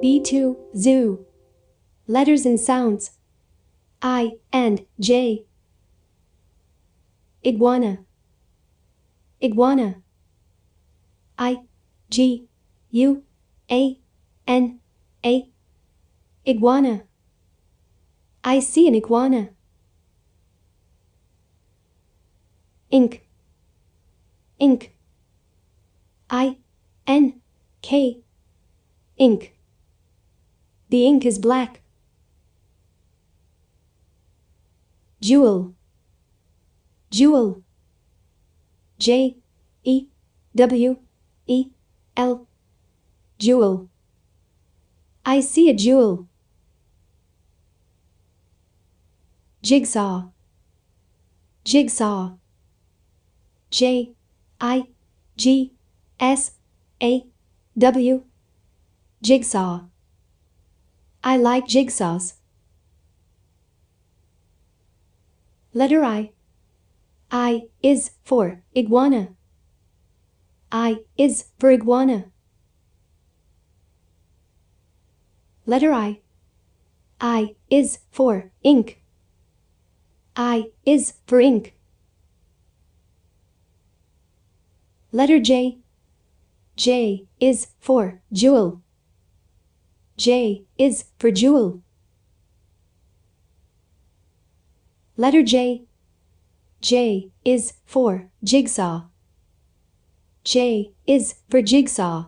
B2, zoo. Letters and sounds. I and J. Iguana. Iguana. I G U A N A. Iguana. I see an iguana. Ink. Ink. I N K. Ink. The ink is black. Jewel. Jewel. J E W E L. Jewel. I see a jewel. Jigsaw. Jigsaw. J I G S A W. Jigsaw. I like jigsaws. Letter I. I is for iguana. I is for iguana. Letter I. I is for ink. I is for ink. Letter J. J is for jewel. J is for jewel. Letter J. J is for jigsaw. J is for jigsaw.